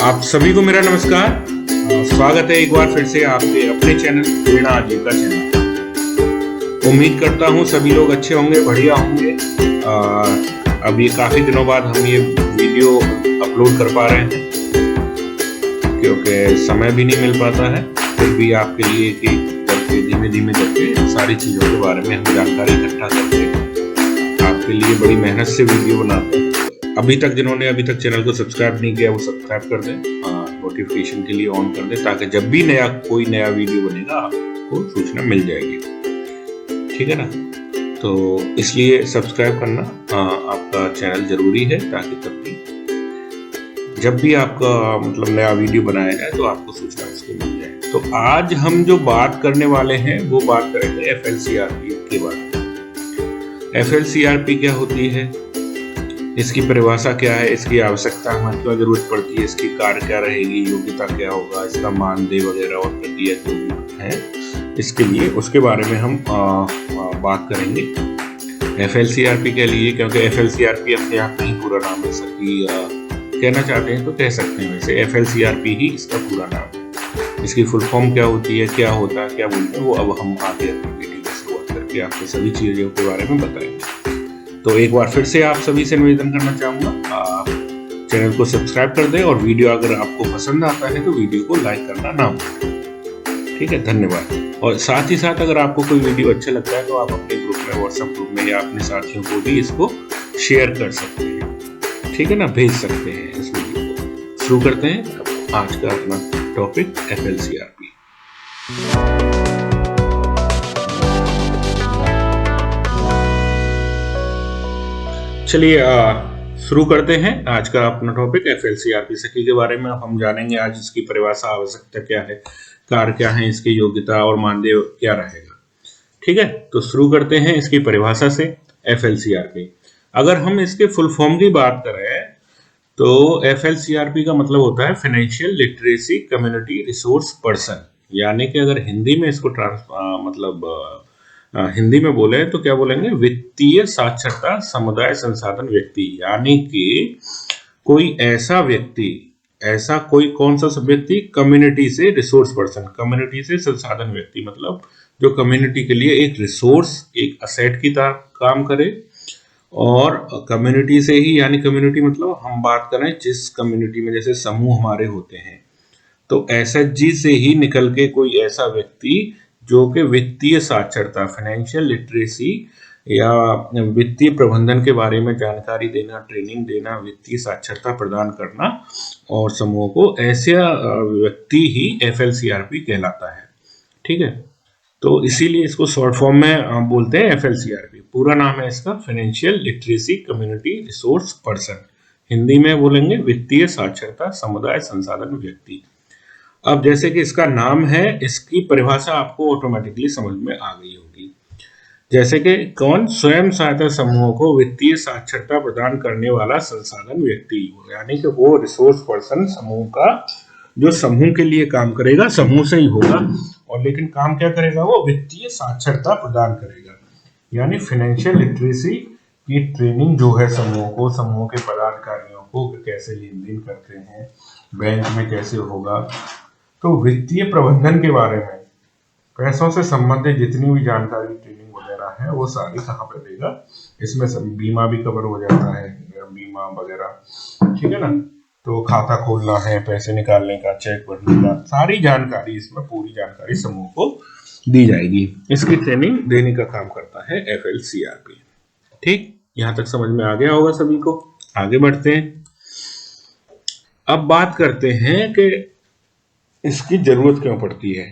आप सभी को मेरा नमस्कार। स्वागत है एक बार फिर से आपके अपने चैनल प्रेरणा आजीविका चैनल। उम्मीद करता हूँ सभी लोग अच्छे होंगे, बढ़िया होंगे। अब ये काफी दिनों बाद हम ये वीडियो अपलोड कर पा रहे हैं क्योंकि समय भी नहीं मिल पाता है। फिर भी आपके लिए करके धीमे धीमे करके सारी चीजों के बारे में हम जानकारी इकट्ठा करके आपके लिए बड़ी मेहनत से वीडियो बनाते हैं। अभी तक चैनल को सब्सक्राइब नहीं किया वो सब्सक्राइब कर दें, नोटिफिकेशन के लिए ऑन कर दें ताकि जब भी कोई नया वीडियो बनेगा आपको सूचना मिल जाएगी। ठीक है ना? तो इसलिए सब्सक्राइब करना आपका चैनल जरूरी है ताकि तब भी जब भी आपका नया वीडियो बनाया जाए तो आपको सूचना उसकी मिल जाए। तो आज हम जो बात करने वाले हैं वो बात करेंगे FLCRP के बारे में। FLCRP क्या होती है, इसकी परिभाषा क्या है, इसकी आवश्यकता हमें क्यों जरूरत पड़ती है, इसकी कार्य क्या रहेगी, योग्यता क्या होगा, इसका मानदेय वगैरह और प्रक्रिया जो भी है इसके लिए उसके बारे में हम बात करेंगे। FLCRP के लिए, क्योंकि FLCRP अपने आप में ही पूरा नाम है, सकी कहना चाहते हैं तो कह सकते हैं। वैसे FLCRP ही इसका पूरा नाम है। इसकी फुल फॉर्म क्या होती है, क्या होता है, क्या बोलते हैं, वो अब हम आगे अपनी वीडियो की शुरुआत करके आपको सभी चीजों के बारे में बताएंगे। तो एक बार फिर से आप सभी से निवेदन करना चाहूँगा, चैनल को सब्सक्राइब कर दें और वीडियो अगर आपको पसंद आता है तो वीडियो को लाइक करना ना भूलें। ठीक है, धन्यवाद। और साथ ही साथ अगर आपको कोई वीडियो अच्छा लगता है तो आप अपने ग्रुप में, व्हाट्सएप ग्रुप में या अपने साथियों को भी इसको शेयर कर सकते हैं। ठीक है ना, भेज सकते हैं इस वीडियो को। शुरू करते हैं आज का अपना टॉपिक FLCRP। चलिए शुरू करते हैं आज का अपना टॉपिक FLCRP सखी के बारे में। हम जानेंगे आज इसकी परिभाषा, आवश्यकता क्या है, कार्य क्या है, इसकी योग्यता और मानदेय क्या रहेगा। ठीक है, तो शुरू करते हैं इसकी परिभाषा से। FLCRP, अगर हम इसके फुल फॉर्म की बात करें तो FLCRP का मतलब होता है financial literacy community resource person, यानी कि अगर हिंदी में इसको हिंदी में बोले तो क्या बोलेंगे, वित्तीय साक्षरता समुदाय संसाधन व्यक्ति। यानी कि कोई ऐसा व्यक्ति, ऐसा कोई कौन सा व्यक्ति, कम्युनिटी से रिसोर्स पर्सन, कम्युनिटी से संसाधन व्यक्ति, मतलब जो कम्युनिटी के लिए एक रिसोर्स, एक असेट की तरह काम करे। और कम्युनिटी से ही, यानी कम्युनिटी मतलब हम बात करें जिस कम्युनिटी में जैसे समूह हमारे होते हैं, तो SHG से ही निकल के कोई ऐसा व्यक्ति जो कि वित्तीय साक्षरता, फाइनेंशियल लिटरेसी या वित्तीय प्रबंधन के बारे में जानकारी देना, ट्रेनिंग देना, वित्तीय साक्षरता प्रदान करना और समूह को, ऐसे व्यक्ति ही FLCRP कहलाता है। ठीक है, तो इसीलिए इसको शॉर्ट फॉर्म में बोलते हैं FLCRP। पूरा नाम है इसका financial literacy community resource person, Hindi में बोलेंगे वित्तीय साक्षरता समुदाय संसाधन व्यक्ति। अब जैसे कि इसका नाम है, इसकी परिभाषा आपको ऑटोमेटिकली समझ में आ गई होगी। जैसे कि कौन, स्वयं सहायता समूहों को वित्तीय साक्षरता प्रदान करने वाला संसाधन व्यक्ति, यानी कि वो रिसोर्स पर्सन समूह का, जो समूह के लिए काम करेगा, समूह से ही होगा, और लेकिन काम क्या करेगा, वो वित्तीय साक्षरता प्रदान करेगा। यानी फाइनेंशियल लिटरेसी की ट्रेनिंग जो है समूह को, समूह के पदाधिकारियों को कैसे लेन देन करते हैं, बैंक में कैसे होगा, तो वित्तीय प्रबंधन के बारे में, पैसों से संबंधित जितनी भी जानकारी, ट्रेनिंग वगैरह है, वो सारी कहाँ पे देगा, इसमें बीमा भी कवर हो जाता है, बीमा वगैरह। ठीक है ना, तो खाता खोलना है, पैसे निकालने का, चेक भरने का, सारी जानकारी, इसमें पूरी जानकारी समूह को दी जाएगी। इसकी ट्रेनिंग देने का काम करता है FLCRP। ठीक, यहाँ तक समझ में आ गया होगा सभी को। आगे बढ़ते हैं। अब बात करते हैं कि इसकी जरूरत क्यों पड़ती है,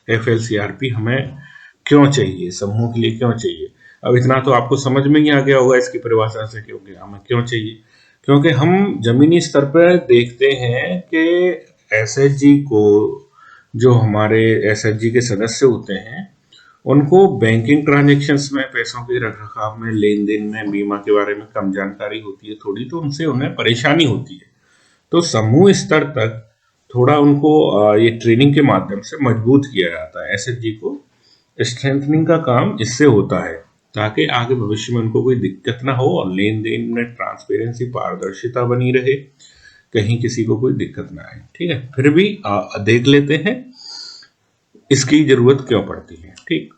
FLCRP हमें क्यों चाहिए, समूह के लिए क्यों चाहिए। अब इतना तो आपको समझ में ही आ गया होगा इसकी परिभाषा से, क्योंकि हमें क्यों चाहिए, क्योंकि हम जमीनी स्तर पर देखते हैं कि SHG को, जो हमारे SHG के सदस्य होते हैं, उनको बैंकिंग ट्रांजेक्शन्स में, पैसों के रखरखाव में, लेन देन में, बीमा के बारे में कम जानकारी होती है थोड़ी, तो उनसे उन्हें परेशानी होती है। तो समूह स्तर तक थोड़ा उनको ये ट्रेनिंग के माध्यम से मजबूत किया जाता है। SHG को स्ट्रेंथनिंग का काम इससे होता है ताकि आगे भविष्य में उनको कोई दिक्कत ना हो और लेन देन में ट्रांसपेरेंसी, पारदर्शिता बनी रहे, कहीं किसी को कोई दिक्कत ना आए। ठीक है, फिर भी देख लेते हैं इसकी जरूरत क्यों पड़ती है। ठीक,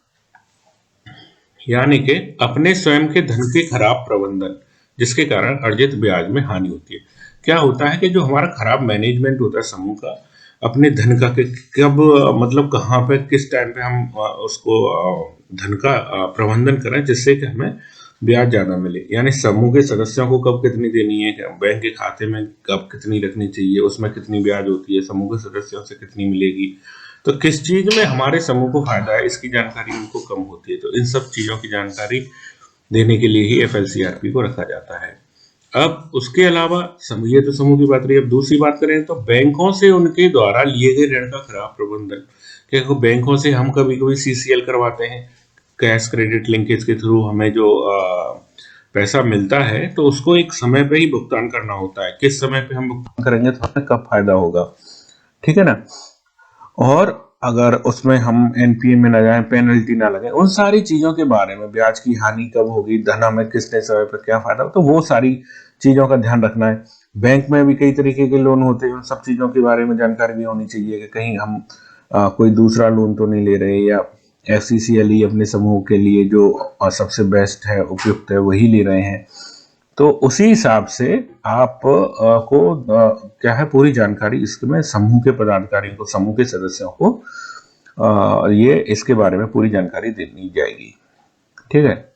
यानी कि अपने स्वयं के धन के खराब प्रबंधन जिसके कारण अर्जित ब्याज में हानि होती है। क्या होता है कि जो हमारा खराब मैनेजमेंट होता है समूह का, अपने धन का कब मतलब कहाँ पे किस टाइम पे हम उसको धन का प्रबंधन करें जिससे कि हमें ब्याज ज्यादा मिले। यानी समूह के सदस्यों को कब कितनी देनी है, बैंक के खाते में कब कितनी रखनी चाहिए, उसमें कितनी ब्याज होती है, समूह के सदस्यों से कितनी मिलेगी, तो किस चीज में हमारे समूह को फायदा है, इसकी जानकारी उनको कम होती है। तो इन सब चीजों की जानकारी देने के लिए ही एफएलसीआरपी को रखा जाता है। अब उसके अलावा ये तो समूह की बात रही। अब दूसरी बात करें तो बैंकों से उनके द्वारा लिए गए ऋण का खराब प्रबंधन। क्या बैंकों से हम कभी कभी सीसीएल करवाते हैं, कैश क्रेडिट लिंकेज के थ्रू हमें जो पैसा मिलता है तो उसको एक समय पे ही भुगतान करना होता है। किस समय पे हम भुगतान करेंगे तो हमें कब फायदा होगा, ठीक है ना। और अगर उसमें हम एनपीए में ना जाए, पेनल्टी ना लगे, उन सारी चीजों के बारे में, ब्याज की हानि कब होगी, धन में किसने समय पर क्या फायदा हो, तो वो सारी चीजों का ध्यान रखना है। बैंक में भी कई तरीके के लोन होते हैं, उन सब चीजों के बारे में जानकारी भी होनी चाहिए कि कहीं हम कोई दूसरा लोन तो नहीं ले रहे, या एफसीसीएल अपने समूह के लिए जो सबसे बेस्ट है, उपयुक्त है, वही ले रहे हैं। तो उसी हिसाब से आप को क्या है पूरी जानकारी इसमें समूह के पदाधिकारियों को, समूह के सदस्यों को ये इसके बारे में पूरी जानकारी देनी जाएगी। ठीक है,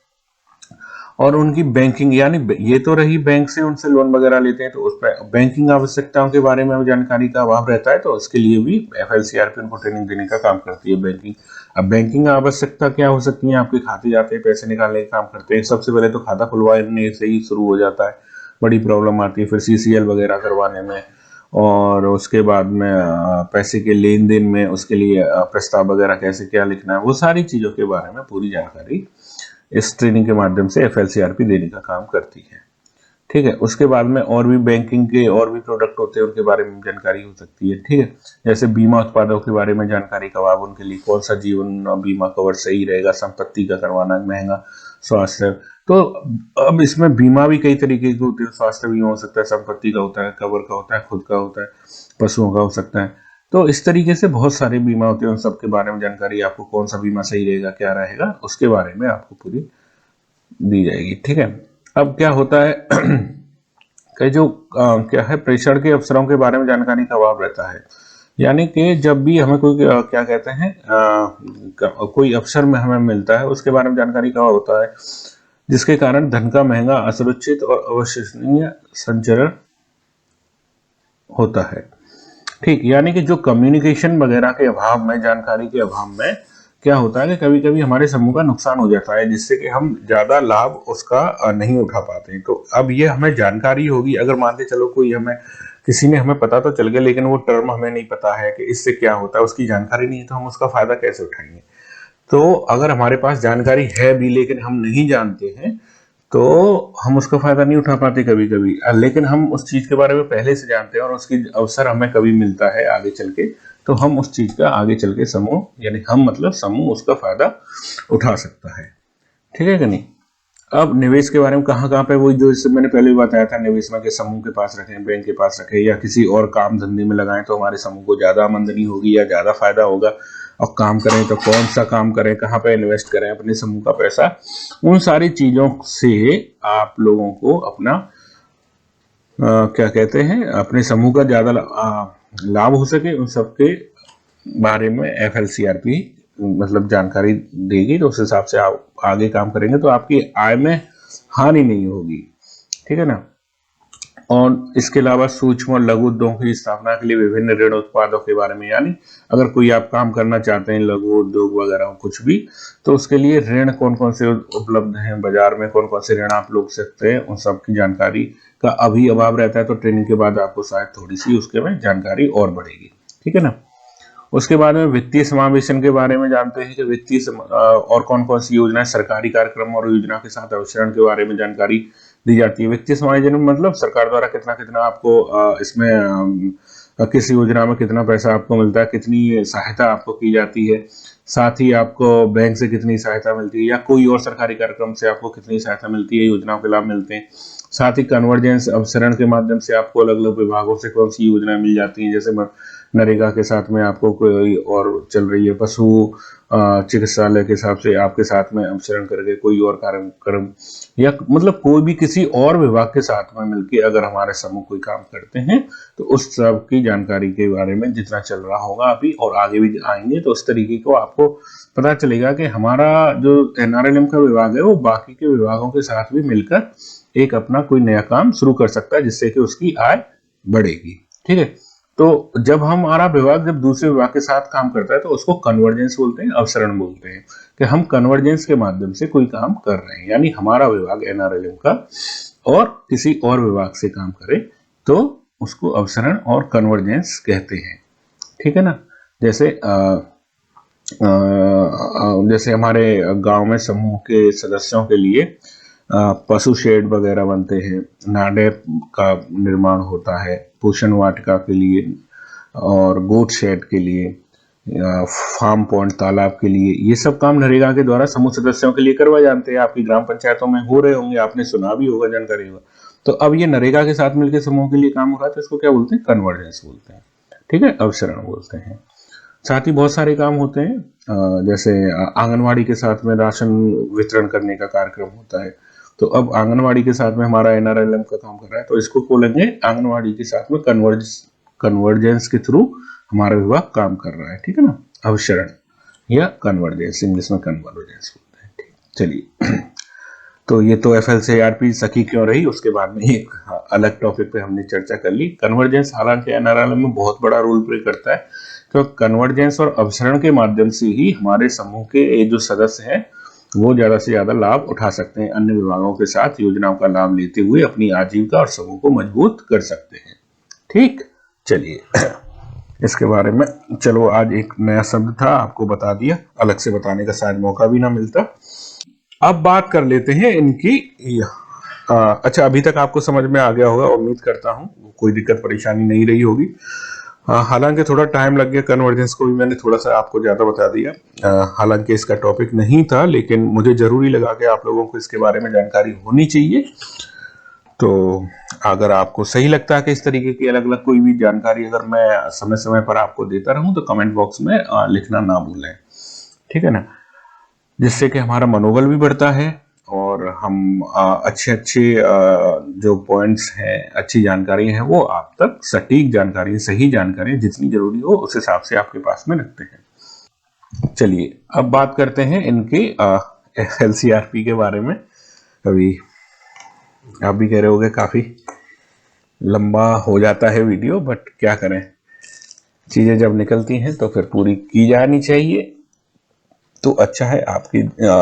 और उनकी बैंकिंग, यानी ये तो रही बैंक से उनसे लोन वगैरह लेते हैं तो उस पर बैंकिंग आवश्यकताओं के बारे में जानकारी का अभाव रहता है, तो उसके लिए भी एफएलसीआरपी उनको ट्रेनिंग देने का काम करती है बैंकिंग। अब बैंकिंग आवश्यकता क्या हो सकती है, आपके खाते जाते हैं, पैसे निकालने का काम करते हैं, सबसे पहले तो खाता खुलवाने से ही शुरू हो जाता है, बड़ी प्रॉब्लम आती है फिर सीसीएल वगैरह करवाने में, और उसके बाद में पैसे के लेन देन में उसके लिए प्रस्ताव वगैरह कैसे क्या लिखना है, वो सारी चीजों के बारे में पूरी जानकारी इस ट्रेनिंग के माध्यम से एफएलसीआरपी देने का काम करती है। ठीक है, उसके बाद में और भी बैंकिंग के और भी प्रोडक्ट होते हैं, उनके बारे में जानकारी हो सकती है। ठीक है, जैसे बीमा उत्पादों के बारे में जानकारी कब, आप उनके लिए कौन सा जीवन बीमा कवर सही रहेगा, संपत्ति का करवाना महंगा, स्वास्थ्य। तो अब इसमें बीमा भी कई तरीके के होते हैं, स्वास्थ्य बीमा हो सकता है, संपत्ति का होता है, कवर का होता है, खुद का होता है, पशुओं का हो सकता है। तो इस तरीके से बहुत सारे बीमा होते हैं, उन सब के बारे में जानकारी, आपको कौन सा बीमा सही रहेगा, क्या रहेगा, उसके बारे में आपको पूरी दी जाएगी। ठीक है, अब क्या होता है कि जो क्या है प्रेषण के अवसरों के बारे में जानकारी का अभाव रहता है। यानी कि जब भी हमें कोई क्या कहते हैं कोई अवसर में हमें मिलता है, उसके बारे में जानकारी का अभाव होता है, जिसके कारण धन का महंगा, असुरक्षित और अविश्वसनीय संचरण होता है। ठीक, यानी कि जो कम्युनिकेशन वगैरह के अभाव में, जानकारी के अभाव में क्या होता है कि कभी कभी हमारे समूह का नुकसान हो जाता है, जिससे कि हम ज्यादा लाभ उसका नहीं उठा पाते हैं। तो अब ये हमें जानकारी होगी, अगर मान के चलो कोई हमें, किसी ने हमें पता तो चल गया लेकिन वो टर्म हमें नहीं पता है कि इससे क्या होता है, उसकी जानकारी नहीं है, तो हम उसका फायदा कैसे उठाएंगे। तो अगर हमारे पास जानकारी है भी लेकिन हम नहीं जानते हैं तो हम उसका फायदा नहीं उठा पाते कभी कभी। लेकिन हम उस चीज के बारे में पहले से जानते हैं और उसकी अवसर हमें कभी मिलता है आगे चल के, तो हम उस चीज का आगे चल के समूह, यानी हम मतलब समूह, उसका फायदा उठा सकता है। ठीक है कि नहीं। अब निवेश के बारे में कहाँ कहाँ पे, वही जो इससे मैंने पहले भी बताया था, निवेश में के समूह के पास रखें, बैंक के पास रखें, या किसी और काम धंधे में लगाएं तो हमारे समूह को ज्यादा आमदनी होगी या ज्यादा फायदा होगा। और काम करें तो कौन सा काम करें, कहाँ पे इन्वेस्ट करें अपने समूह का पैसा, उन सारी चीजों से आप लोगों को अपना क्या कहते हैं अपने समूह का ज्यादा लाभ हो सके, उन सबके बारे में एफएलसीआरपी मतलब जानकारी देगी। तो उस हिसाब से आप आगे काम करेंगे तो आपकी आय में हानि नहीं होगी। ठीक है ना। और इसके अलावा सूक्ष्म और लघु उद्योगों की स्थापना के लिए विभिन्न ऋण उत्पादों के बारे में, यानी अगर कोई आप काम करना चाहते हैं लघु उद्योग वगैरह कुछ भी, तो उसके लिए ऋण कौन कौन से उपलब्ध हैं बाजार में, कौन कौन से ऋण आप लोग सकते हैं, उन सब की जानकारी का अभी अभाव रहता है। तो ट्रेनिंग के बाद आपको शायद थोड़ी सी उसके में जानकारी और बढ़ेगी। ठीक है ना। उसके बाद में वित्तीय समावेशन के बारे में जानते हैं कि वित्तीय और कौन कौन सी योजनाएं, सरकारी कार्यक्रम और योजना के साथ अवसरण के बारे में जानकारी दी जाती है। वित्तीय समायोजन मतलब सरकार द्वारा कितना कितना आपको इसमें किस योजना में कितना पैसा आपको मिलता है, कितनी सहायता आपको की जाती है, साथ ही आपको बैंक से कितनी सहायता मिलती है या कोई और सरकारी कार्यक्रम से आपको कितनी सहायता मिलती है, योजनाओं के लाभ मिलते हैं। साथ ही कन्वर्जेंस अवसरण के माध्यम से आपको अलग अलग विभागों से कौन सी योजना मिल जाती है, जैसे नरेगा के साथ में आपको कोई और चल रही है, पशु चिकित्सालय के हिसाब से आपके साथ में अवसरण करके कोई और कार्यक्रम, या मतलब कोई भी किसी और विभाग के साथ में मिलकर अगर हमारे समूह कोई काम करते हैं तो उस सब की जानकारी के बारे में जितना चल रहा होगा अभी और आगे भी आएंगे तो उस तरीके को आपको पता चलेगा कि हमारा जो एनआरएलएम का विभाग है वो बाकी के विभागों के साथ भी मिलकर एक अपना कोई नया काम शुरू कर सकता है जिससे कि उसकी आय बढ़ेगी। ठीक है, तो जब हमारा विभाग जब दूसरे विभाग के साथ काम करता है तो उसको कन्वर्जेंस बोलते हैं, अवसरण बोलते हैं कि हम कन्वर्जेंस के माध्यम से कोई काम कर रहे हैं, यानी हमारा विभाग एनआरएलएम का और किसी और विभाग से काम करे तो उसको अवसरण और कन्वर्जेंस कहते हैं। ठीक है ना, जैसे हमारे गांव में समूह के सदस्यों के लिए पशु शेड वगैरह बनते हैं, नाडेप का निर्माण होता है पोषण वाटिका के लिए और गोट शेड के लिए, फार्म पॉइंट तालाब के लिए, ये सब काम नरेगा के द्वारा समूह सदस्यों के लिए करवाए जाते हैं। आपकी ग्राम पंचायतों में हो रहे होंगे, आपने सुना भी होगा, जानकारी होगा। तो अब ये नरेगा के साथ मिलकर समूह के लिए काम हो रहा है तो इसको क्या बोलते हैं, कन्वर्जेंस बोलते हैं। ठीक है, अवसरण बोलते हैं। साथ ही बहुत सारे काम होते हैं, जैसे आंगनवाड़ी के साथ में राशन वितरण करने का कार्यक्रम होता है, तो अब आंगनवाड़ी के साथ में हमारा एनआरएलएम का काम कर रहा है तो इसको बोलेंगे आंगनवाड़ी के साथ में कन्वर्जेंस के थ्रू हमारा विभाग काम कर रहा है। ठीक है ना, अवसरण या कन्वर्जेंस, इंग्लिश में कन्वर्जेंस बोलते हैं। ठीक, चलिए तो ये तो एफएलसीआरपी सखी क्यों रही, उसके बाद में एक अलग टॉपिक पे हमने चर्चा कर ली। कन्वर्जेंस हालांकि एनआरएलएम में बहुत बड़ा रोल प्ले करता है, तो कन्वर्जेंस और अवसरण के माध्यम से ही हमारे समूह के जो सदस्य हैं वो ज्यादा से ज्यादा लाभ उठा सकते हैं, अन्य विभागों के साथ योजनाओं का लाभ लेते हुए अपनी आजीविका और समूह को मजबूत कर सकते हैं। ठीक, चलिए इसके बारे में चलो आज एक नया शब्द था, आपको बता दिया, अलग से बताने का शायद मौका भी ना मिलता। अब बात कर लेते हैं इनकी अच्छा, अभी तक आपको समझ में आ गया होगा, उम्मीद करता हूं कोई दिक्कत परेशानी नहीं रही होगी। हालांकि थोड़ा टाइम लग गया, कन्वर्जेंस को भी मैंने थोड़ा सा आपको ज्यादा बता दिया, हालांकि इसका टॉपिक नहीं था लेकिन मुझे जरूरी लगा कि आप लोगों को इसके बारे में जानकारी होनी चाहिए। तो अगर आपको सही लगता है कि इस तरीके की अलग अलग कोई भी जानकारी अगर मैं समय समय पर आपको देता रहूं तो कमेंट बॉक्स में लिखना ना भूलें। ठीक है ना, जिससे कि हमारा मनोबल भी बढ़ता है और हम अच्छे जो पॉइंट्स हैं, अच्छी जानकारी है वो आप तक सटीक जानकारी, सही जानकारी जितनी जरूरी हो उस हिसाब से आपके पास में रखते हैं। चलिए अब बात करते हैं इनके एफएलसीआरपी के बारे में। अभी आप भी कह रहे होगे काफी लंबा हो जाता है वीडियो, बट क्या करें, चीजें जब निकलती हैं तो फिर पूरी की जानी चाहिए, तो अच्छा है, आपकी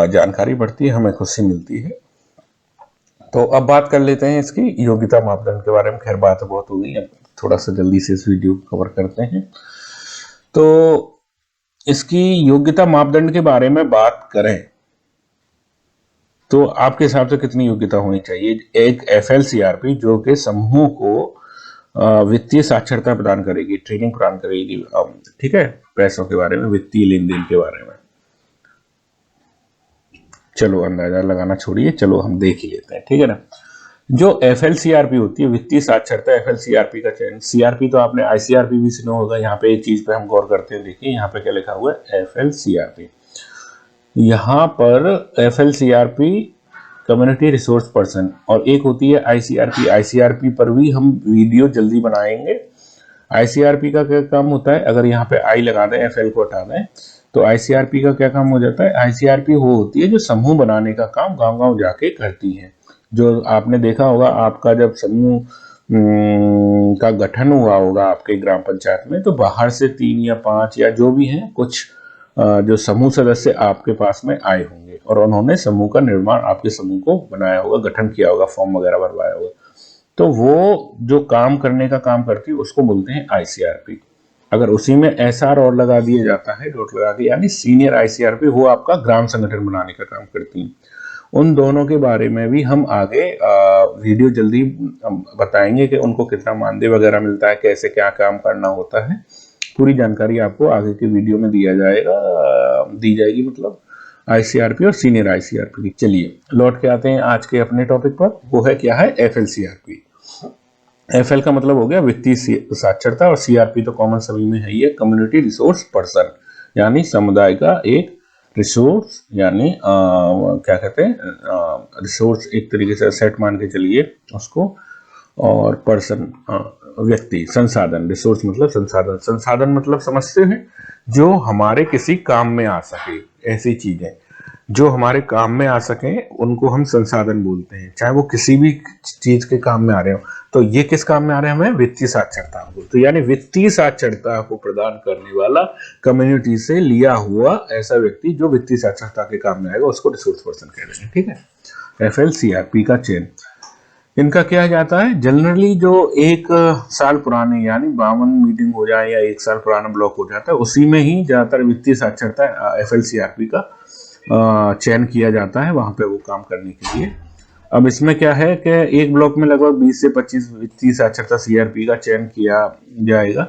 जानकारी बढ़ती है, हमें खुशी मिलती है। तो अब बात कर लेते हैं इसकी योग्यता मापदंड के बारे में। खैर बात बहुत हो गई, अब थोड़ा सा जल्दी से इस वीडियो को कवर करते हैं। तो इसकी योग्यता मापदंड के बारे में बात करें तो आपके हिसाब से कितनी योग्यता होनी चाहिए। एक एफएलसीआरपी जो कि समूह को वित्तीय साक्षरता प्रदान करेगी, ट्रेनिंग प्रदान करेगी, ठीक है, पैसों के बारे में, वित्तीय लेन देन के बारे में। चलो अंदाजा लगाना छोड़िए, चलो हम देख ही लेते हैं। ठीक है ना, जो एफएलसीआरपी होती है, वित्तीय साक्षरता, एफएलसीआरपी का चयन, सीआरपी तो आपने आईसीआरपी भी सुना होगा। यहाँ पे एक चीज पे हम गौर करते हैं, देखिए यहाँ पे क्या लिखा हुआ है, एफएलसीआरपी। यहाँ पर एफएलसीआरपी कम्युनिटी रिसोर्स पर्सन, और एक होती है आईसीआरपी। आईसीआरपी पर भी हम वीडियो जल्दी बनाएंगे। आईसीआरपी का क्या काम होता है, अगर यहाँ पे आई लगा दें, एफएल को हटा दें, तो आईसीआरपी का क्या काम हो जाता है। आईसीआरपी वो होती है जो समूह बनाने का काम गांव-गांव जाके करती है। जो आपने देखा होगा, आपका जब समूह का गठन हुआ होगा आपके ग्राम पंचायत में, तो बाहर से 3 या 5 या जो भी हैं कुछ जो समूह सदस्य आपके पास में आए होंगे और उन्होंने समूह का निर्माण, आपके समूह को बनाया होगा, गठन किया होगा, फॉर्म वगैरह भरवाया होगा। तो वो जो काम करने का काम करती है उसको बोलते हैं आईसीआरपी। अगर उसी में एसआर और लगा दिया जाता है, डॉट लगा के, यानी सीनियर आईसीआरपी, वो आपका ग्राम संगठन बनाने का काम करती है। उन दोनों के बारे में भी हम आगे वीडियो जल्दी बताएंगे कि उनको कितना मानदेय वगैरह मिलता है, कैसे क्या काम करना होता है। पूरी जानकारी आपको आगे के वीडियो में दी जाएगी, मतलब आईसीआरपी और सीनियर आईसीआरपी की। चलिए लौट के आते हैं आज के अपने टॉपिक पर। वो है क्या है, एफएलसीआरपी। एफएल का मतलब हो गया वित्तीय साक्षरता, और सीआरपी तो कॉमन सभी में है ही है, कम्युनिटी रिसोर्स पर्सन, यानी समुदाय का एक रिसोर्स, यानी क्या कहते हैं रिसोर्स, एक तरीके से सेट मान के चलिए उसको, और पर्सन व्यक्ति, संसाधन, रिसोर्स मतलब संसाधन, संसाधन मतलब समझते हैं जो हमारे किसी काम में आ सके, ऐसी चीजें जो हमारे काम में आ सके उनको हम संसाधन बोलते हैं, चाहे वो किसी भी चीज के काम में आ रहे हो। तो ये किस काम में आ रहे हैं, हमें वित्तीय साक्षरता को, तो यानी वित्तीय साक्षरता को प्रदान करने वाला, कम्युनिटी से लिया हुआ ऐसा व्यक्ति जो वित्तीय साक्षरता के काम में आएगा उसको रिसोर्स पर्सन कह रहे हैं। ठीक है, एफएलसीआरपी का चयन इनका क्या जाता है, जनरली जो एक साल पुराने यानी 52 मीटिंग हो जाए या एक साल पुराना ब्लॉक हो जाता है, उसी में ही ज्यादातर वित्तीय साक्षरता एफएलसीआरपी का चयन किया जाता है वहां पे वो काम करने के लिए। अब इसमें क्या है कि एक ब्लॉक में लगभग 20 से 25 वित्तीय साक्षरता सीआरपी का चयन किया जाएगा।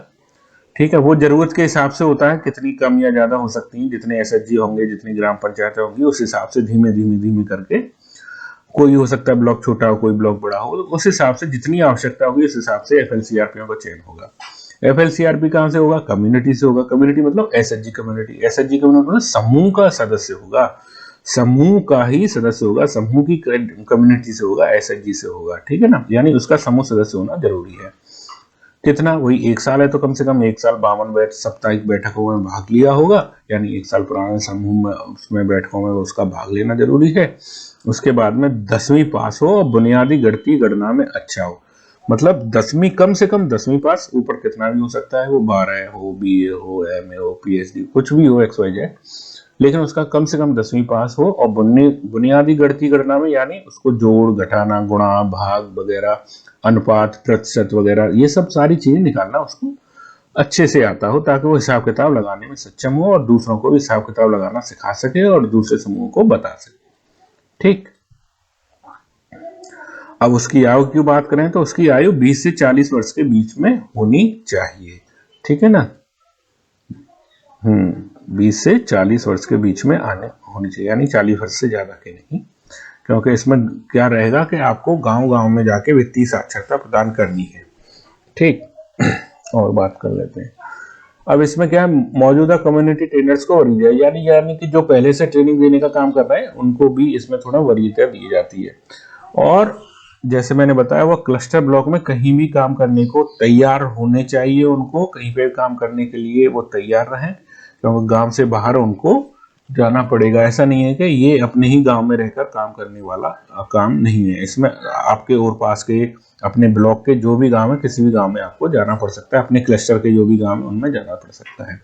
ठीक है, वो जरूरत के हिसाब से होता है, कितनी कम या ज्यादा हो सकती है, जितने एसएचजी होंगे, जितनी ग्राम पंचायतें होंगी, उस हिसाब से धीमे धीमे करके, कोई हो सकता है ब्लॉक छोटा हो, कोई ब्लॉक बड़ा हो, उस हिसाब से जितनी आवश्यकता होगी उस हिसाब से एफएलसीआरपी का चयन होगा। एफएलसीआरपी कहां से होगा, कम्युनिटी से होगा। कम्युनिटी मतलब एसएचजी कम्युनिटी, एसएचजी कम्युनिटी मतलब समूह का सदस्य होगा, समूह का ही सदस्य होगा, समूह की कम्युनिटी से होगा, एसएचजी से होगा। ठीक है ना, यानी उसका समूह सदस्य होना जरूरी है। कितना, वही एक साल है तो कम से कम एक साल 52 साप्ताहिक बैठकों में भाग लिया होगा, यानी एक साल पुराने समूह में उसमें बैठकों में उसका भाग लेना जरूरी है। उसके बाद में 10वीं पास हो और बुनियादी गणितीय गणना में अच्छा हो, मतलब 10वीं, कम से कम 10वीं पास, ऊपर कितना भी हो सकता है, वो 12 हो, बीए हो, एमए हो, पीएचडी, कुछ भी हो, XYZ, लेकिन उसका कम से कम 10वीं पास हो, और बुनियादी गणितीय गणना में यानी उसको जोड़, घटाना, गुणा, भाग वगैरह, अनुपात, प्रतिशत वगैरह, ये सब सारी चीजें निकालना उसको अच्छे से आता हो, ताकि वो हिसाब किताब लगाने में सक्षम हो और दूसरों को भी हिसाब किताब लगाना सिखा सके और दूसरे समूह को बता सके। ठीक, अब उसकी आयु की बात करें तो उसकी आयु 20 से 40 वर्ष के बीच में होनी चाहिए। ठीक है ना, 20 से 40 वर्ष के बीच में होनी चाहिए, यानी 40 वर्ष से ज्यादा के नहीं, क्योंकि इसमें क्या रहेगा कि आपको गांव-गांव में जाके वित्तीय साक्षरता प्रदान करनी है। ठीक, और बात कर लेते हैं। अब इसमें क्या है, मौजूदा कम्युनिटी ट्रेनर्स को वरीयता, यानी कि जो पहले से ट्रेनिंग देने का काम कर रहे हैं उनको भी इसमें थोड़ा वरीयता दी जाती है। और जैसे मैंने बताया, वो क्लस्टर ब्लॉक में कहीं भी काम करने को तैयार होने चाहिए, उनको कहीं पे काम करने के लिए वो तैयार रहें, क्योंकि गांव से बाहर उनको जाना पड़ेगा। ऐसा नहीं है कि ये अपने ही गांव में रहकर काम करने वाला काम नहीं है, इसमें आपके और पास के अपने ब्लॉक के जो भी गांव है, किसी भी गांव में आपको जाना पड़ सकता है, अपने क्लस्टर के जो भी गांव है उनमें जाना पड़ सकता है।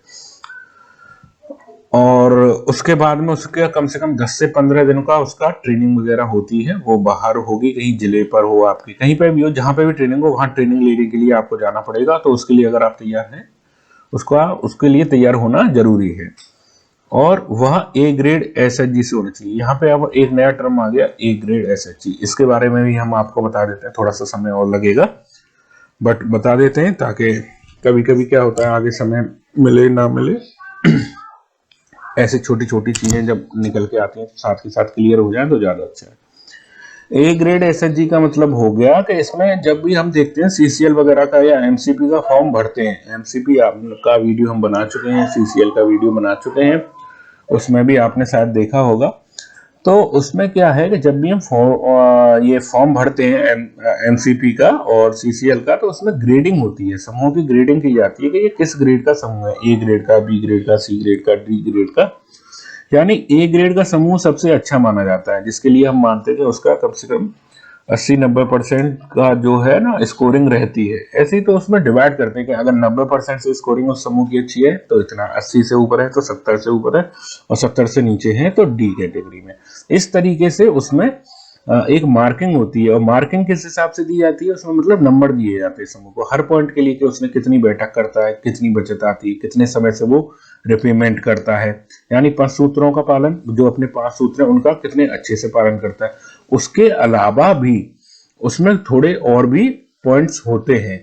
और उसके बाद में उसके कम से कम 10 से 15 दिन का उसका ट्रेनिंग वगैरह होती है, वो बाहर होगी, कहीं जिले पर हो, आपकी कहीं पे भी हो, जहां पे भी ट्रेनिंग हो वहां ट्रेनिंग लेने के लिए आपको जाना पड़ेगा। तो उसके लिए अगर आप तैयार हैं, उसके लिए तैयार होना जरूरी है। और वह ए ग्रेड एसएचजी से होना चाहिए। यहाँ पे अब एक नया टर्म आ गया, ए ग्रेड एसएचजी, इसके बारे में भी हम आपको बता देते हैं, थोड़ा सा समय और लगेगा बट बता देते हैं, ताकि कभी कभी क्या होता है आगे समय मिले ना मिले, ऐसे छोटी छोटी चीजें जब निकल के आती हैं तो साथ के साथ क्लियर हो जाए तो ज्यादा अच्छा है। ए ग्रेड एसएचजी का मतलब हो गया कि इसमें जब भी हम देखते हैं सीसीएल वगैरह का या एमसीपी का फॉर्म भरते हैं, एमसीपी का वीडियो हम बना चुके हैं, सीसीएल का वीडियो बना चुके हैं, उसमें भी आपने शायद देखा होगा। तो उसमें क्या है कि जब भी हम ये फॉर्म भरते हैं एमसीपी का और सीसीएल का, तो उसमें ग्रेडिंग होती है, समूह की ग्रेडिंग की जाती है कि ये किस ग्रेड का समूह है, ए ग्रेड का, बी ग्रेड का, सी ग्रेड का, डी ग्रेड का। यानी ए ग्रेड का समूह सबसे अच्छा माना जाता है, जिसके लिए हम मानते हैं कि उसका कम से कम 80-90% का जो है ना स्कोरिंग रहती है। ऐसे ही तो उसमें डिवाइड करते हैं कि अगर 90% से स्कोरिंग उस समूह की अच्छी है तो इतना, 80 से ऊपर है तो 70 से ऊपर है, और 70 से नीचे है तो डी कैटेगरी में। इस तरीके से उसमें एक मार्किंग होती है, और मार्किंग किस हिसाब से दी जाती है, उसमें मतलब नंबर दिए जाते हैं समूह को हर पॉइंट के लिए, कि उसने कितनी बैठक करता है, कितनी बचत आती है, कितने समय से वो रिपेमेंट करता है, यानी 5 सूत्रों का पालन, जो अपने 5 सूत्र हैं उनका कितने अच्छे से पालन करता है। उसके अलावा भी उसमें थोड़े और भी पॉइंट्स होते हैं,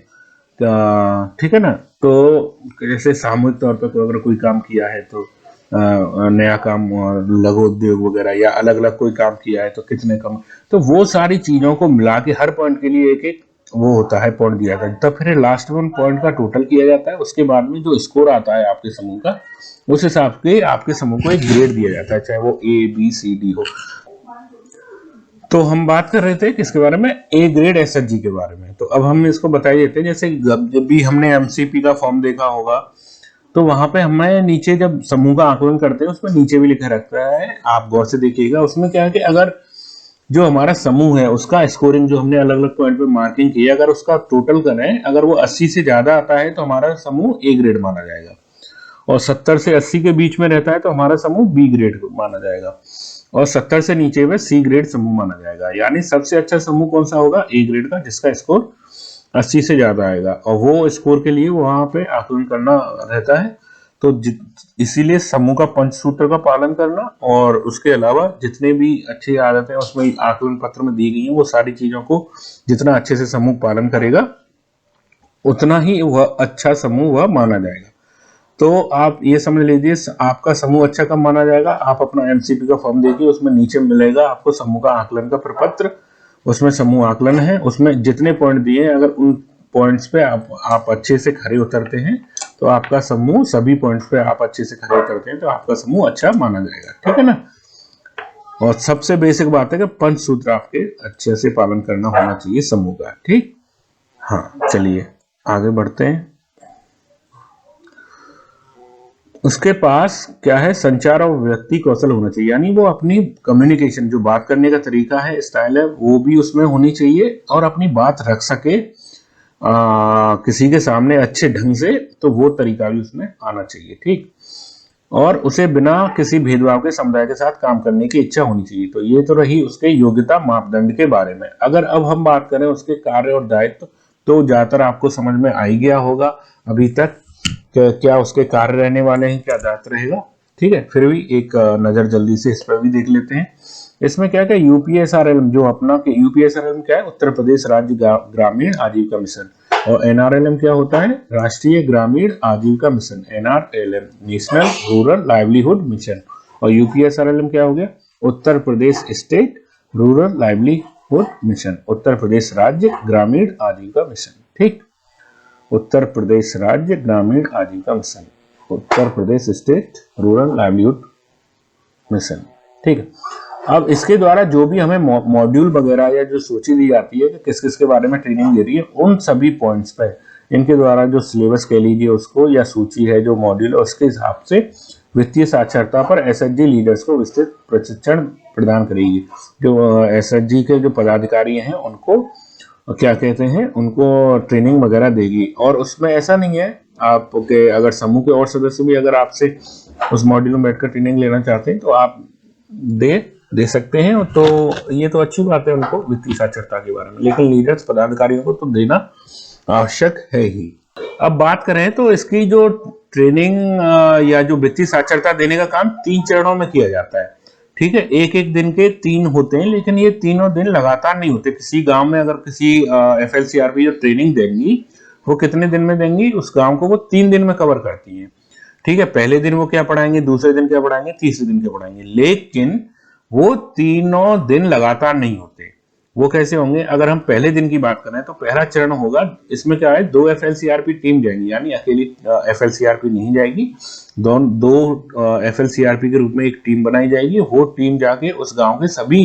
ठीक है ना। तो जैसे सामूहिक तौर पर अगर कोई काम किया है तो नया काम और लघु उद्योग वगैरह, या अलग अलग कोई काम किया है तो कितने कम, तो वो सारी चीजों को मिला के हर पॉइंट के लिए एक एक वो होता है पॉइंट दिया जाता है। तब फिर लास्ट में पॉइंट का टोटल किया जाता है। उसके बाद में जो स्कोर आता है आपके समूह का, उस हिसाब से आपके समूह को एक ग्रेड दिया जाता है, चाहे वो A B C D हो। तो हम बात कर रहे थे किसके बारे में, ए ग्रेड एसएचजी के बारे में। तो अब हम इसको बता देते हैं, जैसे जब भी हमने एमसीपी का फॉर्म देखा होगा तो वहां पे हमें नीचे जब समूह का आकलन करते हैं उसमें नीचे भी लिखा रहता है, आप गौर से देखिएगा। उसमें क्या है कि अगर जो हमारा समूह है उसका स्कोरिंग जो हमने अलग अलग पॉइंट पे मार्किंग की है, अगर उसका टोटल करें, अगर वो 80 से ज्यादा आता है तो हमारा समूह ए ग्रेड माना जाएगा, और 70 से 80 के बीच में रहता है तो हमारा समूह बी ग्रेड माना जाएगा, और 70 से नीचे में सी ग्रेड समूह माना जाएगा। यानी सबसे अच्छा समूह कौन सा होगा, ए ग्रेड का, जिसका स्कोर 80 से ज्यादा आएगा, और वो स्कोर के लिए वहां पे आकलन करना रहता है। तो इसीलिए समूह का पंचसूत्र का पालन करना, और उसके अलावा जितने भी अच्छी आदतें उसमें आकलन पत्र में दी गई हैं, वो सारी चीजों को जितना अच्छे से समूह पालन करेगा उतना ही वह अच्छा समूह वह माना जाएगा। तो आप ये समझ लीजिए, आपका समूह अच्छा कब माना जाएगा, आप अपना एमसीपी का फॉर्म देखिए, उसमें नीचे मिलेगा आपको समूह का आकलन का प्रपत्र, उसमें समूह आकलन है, उसमें जितने पॉइंट दिए हैं, अगर उन पॉइंट्स पे आप अच्छे से खरे उतरते हैं तो आपका समूह, सभी पॉइंट्स पे आप अच्छे से खरे उतरते हैं तो आपका समूह अच्छा माना जाएगा, ठीक है ना। और सबसे बेसिक बात है कि पंचसूत्र आपके अच्छे से पालन करना होना चाहिए समूह का, ठीक। हाँ, चलिए आगे बढ़ते हैं। उसके पास क्या है, संचार और व्यक्ति कौशल होना चाहिए, यानी वो अपनी कम्युनिकेशन, जो बात करने का तरीका है, स्टाइल है, वो भी उसमें होनी चाहिए, और अपनी बात रख सके किसी के सामने अच्छे ढंग से, तो वो तरीका भी उसमें आना चाहिए, ठीक। और उसे बिना किसी भेदभाव के समुदाय के साथ काम करने की इच्छा होनी चाहिए। तो ये तो रही उसके योग्यता मापदंड के बारे में। अगर अब हम बात करें उसके कार्य और दायित्व, तो ज्यादातर आपको समझ में आ ही गया होगा अभी तक क्या उसके कार्य रहने वाले हैं, क्या दायित्व रहेगा, ठीक है। फिर भी एक नजर जल्दी से इस पर भी देख लेते हैं। इसमें क्या क्या, यूपीएसआरएल जो अपना, यूपीएसआरएल क्या है, उत्तर प्रदेश राज्य ग्रामीण आजीविका मिशन, और एनआरएलएम क्या होता है, राष्ट्रीय ग्रामीण आजीविका mission, NRLM, national rural livelihood mission. और यूपीएसआरएलएम क्या हो गया, Uttar Pradesh state rural livelihood mission, Uttar Pradesh राज्य ग्रामीण आजीविका मिशन, ठीक। उत्तर प्रदेश राज्य ग्रामीण आजीविका mission, Uttar Pradesh state rural livelihood mission, ठीक है। अब इसके द्वारा जो भी हमें मॉड्यूल वगैरह या जो सूची दी जाती है कि किस किस के बारे में ट्रेनिंग दे रही है, उन सभी पॉइंट्स पे इनके द्वारा जो सिलेबस कह लीजिए उसको, या सूची है जो मॉड्यूल, उसके हिसाब से वित्तीय साक्षरता पर एसएचजी लीडर्स को विस्तृत प्रशिक्षण प्रदान करेगी। जो एसएचजी के जो पदाधिकारी हैं उनको क्या कहते हैं, उनको ट्रेनिंग वगैरह देगी। और उसमें ऐसा नहीं है आपके, अगर समूह के और सदस्य भी अगर आपसे उस मॉड्यूल में बैठकर ट्रेनिंग लेना चाहते हैं तो आप दे सकते हैं। तो ये तो अच्छी बात है उनको वित्तीय साक्षरता के बारे में, लेकिन लीडर्स पदाधिकारियों को तो देना आवश्यक है ही। अब बात करें तो इसकी जो ट्रेनिंग या जो वित्तीय साक्षरता देने का काम 3 चरणों में किया जाता है, ठीक है। एक एक दिन के 3 होते हैं, लेकिन ये तीनों दिन लगातार नहीं होते। किसी गांव में अगर किसी एफएलसीआरपी जो ट्रेनिंग देंगी, वो कितने दिन में देंगी, उस गांव को वो 3 दिन में कवर करती है, ठीक है। पहले दिन वो क्या पढ़ाएंगे, दूसरे दिन क्या पढ़ाएंगे, तीसरे दिन क्या पढ़ाएंगे, लेकिन वो तीनों दिन लगातार नहीं होते। वो कैसे होंगे, अगर हम पहले दिन की बात करें तो पहला चरण होगा, इसमें क्या है, 2 एफएलसीआरपी टीम जाएंगी, यानी अकेली एफएलसीआरपी नहीं जाएगी, दो एफएलसीआरपी के रूप में एक टीम बनाई जाएगी। वो टीम जाके उस गांव के सभी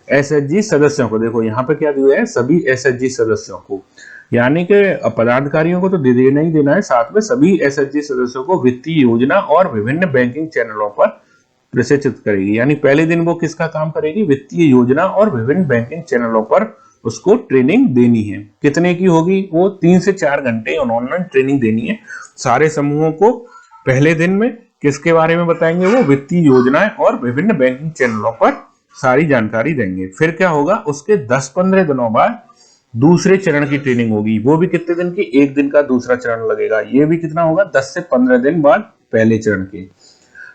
एसएचजी सदस्यों को, देखो यहाँ पे क्या दिया है, सभी एसएचजी सदस्यों को, यानी कि पदाधिकारियों को तो देना ही देना है, साथ में सभी एसएचजी सदस्यों को वित्तीय योजना और विभिन्न बैंकिंग चैनलों पर प्रशिक्षित करेगी। यानी पहले दिन वो किसका काम करेगी, वित्तीय योजना और विभिन्न बैंकिंग चैनलों पर उसको ट्रेनिंग देनी है। कितने की होगी, वो 3 से 4 घंटे ऑनलाइन ट्रेनिंग देनी है सारे समूहों को। पहले दिन में किसके बारे में बताएंगे, वो वित्तीय योजनाएं और विभिन्न बैंकिंग चैनलों पर सारी जानकारी देंगे। फिर क्या होगा, उसके 10-15 दिनों बाद दूसरे चरण की ट्रेनिंग होगी। वो भी कितने दिन की, 1 दिन का दूसरा चरण लगेगा। ये भी कितना होगा, 10 से 15 दिन बाद पहले चरण के।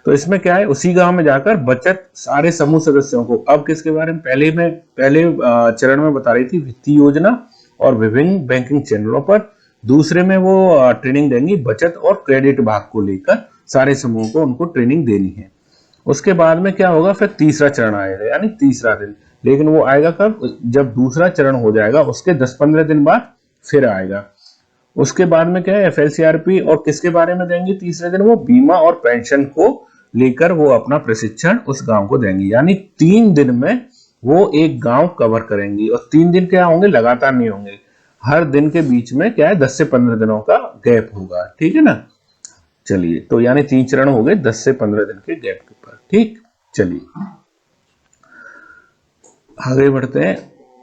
तो इसमें क्या है, उसी गांव में जाकर बचत सारे समूह सदस्यों को, अब किसके बारे में, पहले चरण में बता रही थी वित्तीय योजना और विभिन्न बैंकिंग चैनलों पर, दूसरे में वो ट्रेनिंग देंगी बचत और क्रेडिट भाग को लेकर, सारे समूह को उनको ट्रेनिंग देनी है। उसके बाद में क्या होगा, फिर तीसरा चरण आएगा यानी तीसरा दिन, लेकिन वो आएगा कब, जब दूसरा चरण हो जाएगा उसके 10-15 दिन बाद फिर आएगा। उसके बाद में क्या है, एफएलसीआरपी और किसके बारे में देंगे तीसरे दिन, वो बीमा और पेंशन को लेकर वो अपना प्रशिक्षण उस गांव को देंगे। यानी 3 दिन में वो एक गांव कवर करेंगी, और 3 दिन क्या होंगे, लगातार नहीं होंगे, हर दिन के बीच में क्या है 10 से 15 दिनों का गैप होगा, ठीक है ना। चलिए, तो यानी 3 चरण हो गए 10 से 15 दिन के गैप के ऊपर, ठीक। चलिए आगे बढ़ते हैं।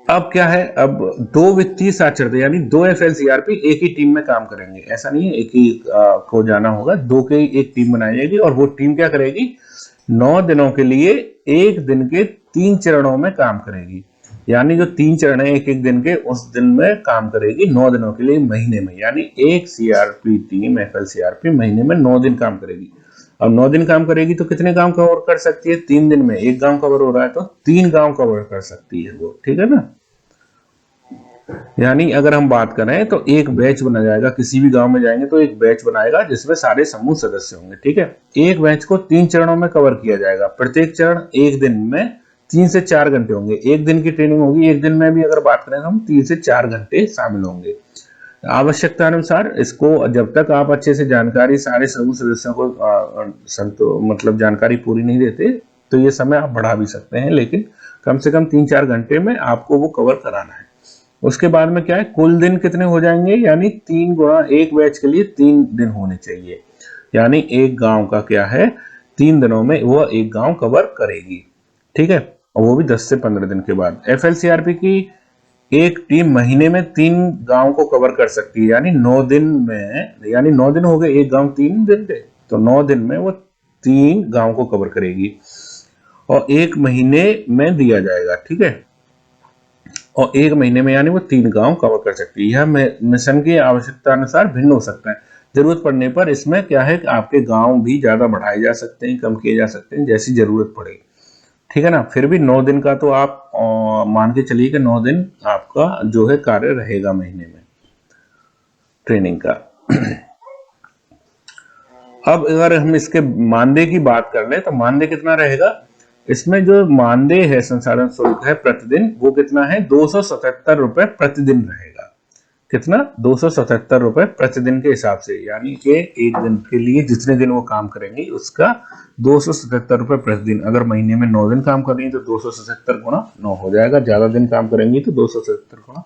अब क्या है, अब 2 वित्तीय साक्षरता यानी 2 एफएलसीआरपी एक ही टीम में काम करेंगे, ऐसा नहीं है एक ही को जाना होगा, 2 के एक टीम बनाई जाएगी, और वो टीम क्या करेगी, 9 दिनों के लिए 1 दिन के 3 चरणों में काम करेगी। यानी जो 3 चरण है 1-1 दिन के, उस दिन में काम करेगी 9 दिनों के लिए महीने में, यानी एक सीआरपी टीम एफएलसीआरपी महीने में 9 दिन काम करेगी। अब 9 दिन काम करेगी तो कितने गांव कवर कर सकती है, 3 दिन में एक गांव कवर हो रहा है तो 3 गांव कवर कर सकती है वो, ठीक है ना। यानी अगर हम बात करें तो एक बैच बना जाएगा, किसी भी गांव में जाएंगे तो एक बैच बनाएगा जिसमें सारे समूह सदस्य होंगे, ठीक है। एक बैच को 3 चरणों में कवर किया जाएगा, प्रत्येक चरण एक दिन में 3 से 4 घंटे होंगे, एक दिन की ट्रेनिंग होगी, एक दिन में भी अगर बात करें तो हम 3 से 4 घंटे शामिल होंगे। आवश्यकता अनुसार इसको, जब तक आप अच्छे से जानकारी सारे समूह सदस्यों को मतलब जानकारी पूरी नहीं देते तो ये समय आप बढ़ा भी सकते हैं, लेकिन कम से कम 3-4 घंटे में आपको वो कवर कराना है। उसके बाद में क्या है, कुल दिन कितने हो जाएंगे, यानी 3 गुणा, एक बैच के लिए 3 दिन होने चाहिए, यानी एक गांव का क्या है 3 दिनों में वो एक गांव कवर करेगी, ठीक है, और वो भी 10 से 15 दिन के बाद। एफएलसीआरपी की एक टीम महीने में 3 गांव को कवर कर सकती है, यानी 9 दिन में, यानी 9 दिन हो गए, एक गांव 3 दिन के, तो 9 दिन में वो 3 गांव को कवर करेगी, और 1 महीने में दिया जाएगा, ठीक है, और 1 महीने में यानी वो 3 गांव कवर कर सकती है। यह मिशन की आवश्यकता अनुसार भिन्न हो सकता है, जरूरत पड़ने पर इसमें क्या है कि आपके गांव भी ज्यादा बढ़ाए जा सकते हैं, कम किए जा सकते हैं, जैसी जरूरत पड़े, ठीक है ना। फिर भी 9 दिन का तो आप मान के चलिए कि 9 दिन आपका जो है कार्य रहेगा महीने में ट्रेनिंग का। अब अगर हम इसके मानदेय की बात कर ले तो मानदेय कितना रहेगा, इसमें जो मानदेय है, संसाधन शुल्क है प्रतिदिन, वो कितना है 277 रुपए प्रतिदिन रहेगा। कितना, 277 रुपए प्रतिदिन के हिसाब से, यानी कि एक दिन के लिए जितने दिन वो काम करेंगे उसका 277 रुपए प्रतिदिन। अगर महीने में 9 दिन काम करेंगे तो 277 गुणा 9 हो जाएगा, ज्यादा दिन काम करेंगी तो 277 गुणा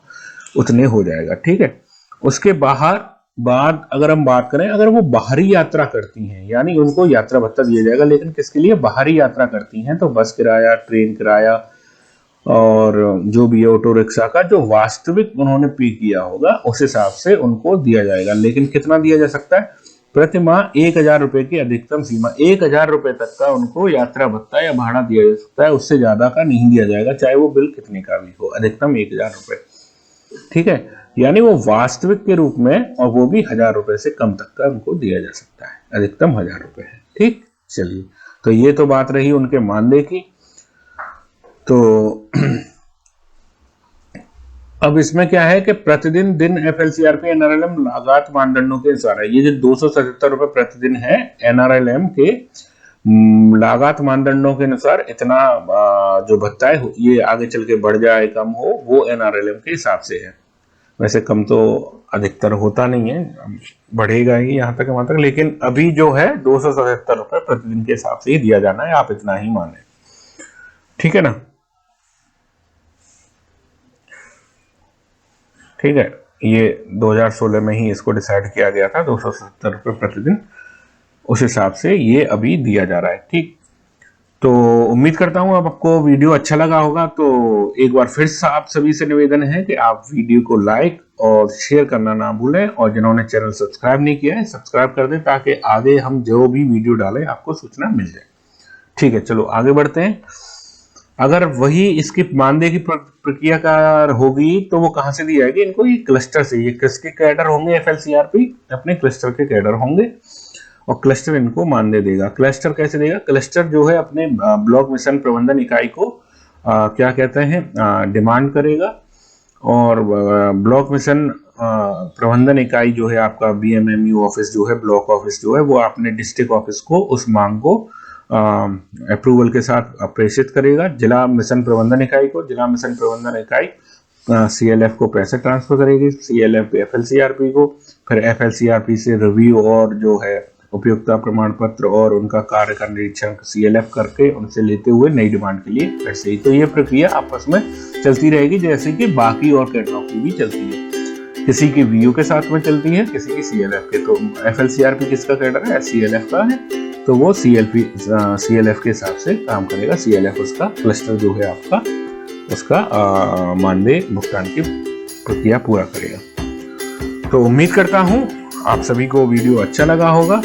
उतने हो जाएगा, ठीक है। उसके बाद अगर हम बात करें, अगर वो बाहरी यात्रा करती हैं यानी उनको यात्रा भत्ता दिया जाएगा, लेकिन किसके लिए, बाहरी यात्रा करती हैं तो बस किराया, ट्रेन किराया और जो भी ऑटो रिक्शा का जो वास्तविक उन्होंने पे किया होगा उस हिसाब से उनको दिया जाएगा। लेकिन कितना दिया जा सकता है, प्रति माह 1000 रुपए की अधिकतम सीमा, 1000 रुपए तक का उनको यात्रा भत्ता या भाड़ा दिया जा सकता है, उससे ज्यादा का नहीं दिया जाएगा, चाहे वो बिल कितने का भी हो, अधिकतम 1000 रुपए, ठीक है। यानी वो वास्तविक के रूप में, और वो भी 1000 रुपए से कम तक का उनको दिया जा सकता है, अधिकतम 1000 रुपए है, ठीक। चलिए, तो ये तो बात रही उनके मानदेय की। तो अब इसमें क्या है कि प्रतिदिन दिन एफएलसीआरपी एनआरएलएम लागत मानदंडों के अनुसार है। ये जो 277 रुपए प्रतिदिन है एनआरएलएम के लागत मानदंडों के अनुसार, इतना जो भत्ता है ये आगे चल के बढ़ जाए कम हो, वो एनआरएलएम के हिसाब से है। वैसे कम तो अधिकतर होता नहीं है, बढ़ेगा ही यहाँ तक वहां तक, लेकिन अभी जो है 277 रुपए प्रतिदिन के हिसाब से ही दिया जाना है, आप इतना ही माने, ठीक है ना। ठीक है, ये 2016 में ही इसको डिसाइड किया गया था, 277 रुपए प्रतिदिन, उस हिसाब से ये अभी दिया जा रहा है, ठीक। तो उम्मीद करता हूं आपको वीडियो अच्छा लगा होगा। तो एक बार फिर से आप सभी से निवेदन है कि आप वीडियो को लाइक और शेयर करना ना भूलें, और जिन्होंने चैनल सब्सक्राइब नहीं किया है सब्सक्राइब कर दें, ताकि आगे हम जो भी वीडियो डालें आपको सूचना मिल जाए, ठीक है। चलो आगे बढ़ते हैं। अगर वही इसकी मानदेय की प्रक्रिया का होगी तो वो कहां से दी जाएगी, इनको ये क्लस्टर से, ये किसके कैडर होंगे, एफएलसीआरपी अपने क्लस्टर के कैडर होंगे, और क्लस्टर इनको मानदेय देगा। क्लस्टर कैसे देगा? क्लस्टर जो है अपने ब्लॉक मिशन प्रबंधन इकाई को क्या कहते हैं, डिमांड करेगा, और ब्लॉक मिशन प्रबंधन इकाई जो है आपका BMMU ऑफिस जो है, ब्लॉक ऑफिस जो है, वो अपने डिस्ट्रिक्ट ऑफिस को उस मांग को अप्रूवल के साथ प्रेषित करेगा जिला मिशन प्रबंधन इकाई को। जिला मिशन प्रबंधन इकाई CLF को पैसे ट्रांसफर करेगी, CLF FLCRP को, फिर FLCRP से रिव्यू और जो है उपयुक्तता प्रमाण पत्र और उनका कार्य का निरीक्षण CLF करके उनसे लेते हुए नई डिमांड के लिए पैसे ही। तो ये प्रक्रिया आपस में चलती रहेगी, जैसे कि बाकी और कैडरों की भी चलती है। किसी की VO के साथ में चलती है, किसी की CLF के। तो FLCRP किसका कैडर है? CLF का है, तो वो CLF के हिसाब से काम करेगा। CLF उसका क्लस्टर जो है आपका, उसका मानदेय भुगतान की प्रक्रिया पूरा करेगा। तो उम्मीद करता हूँ आप सभी को वीडियो अच्छा लगा होगा।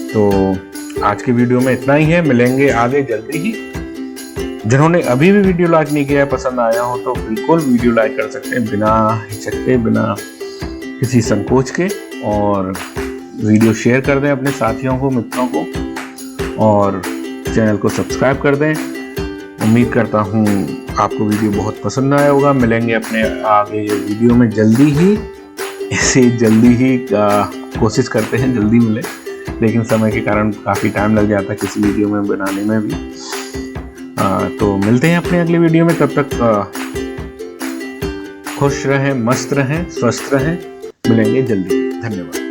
तो आज की वीडियो में इतना ही है, मिलेंगे आगे जल्दी ही। जिन्होंने अभी भी वीडियो लाइक नहीं किया है, पसंद आया हो तो बिल्कुल वीडियो लाइक कर सकते हैं, बिना हिचक के, बिना किसी संकोच के, और वीडियो शेयर कर दें अपने साथियों को, मित्रों को, और चैनल को सब्सक्राइब कर दें। उम्मीद करता हूँ आपको वीडियो बहुत पसंद आया होगा। मिलेंगे अपने आगे वीडियो में जल्दी ही, इसे जल्दी ही कोशिश करते हैं जल्दी मिले, लेकिन समय के कारण काफ़ी टाइम लग जाता है किसी वीडियो में बनाने में भी। तो मिलते हैं अपने अगले वीडियो में, तब तक खुश रहें, मस्त रहें, स्वस्थ रहें। मिलेंगे जल्दी। धन्यवाद।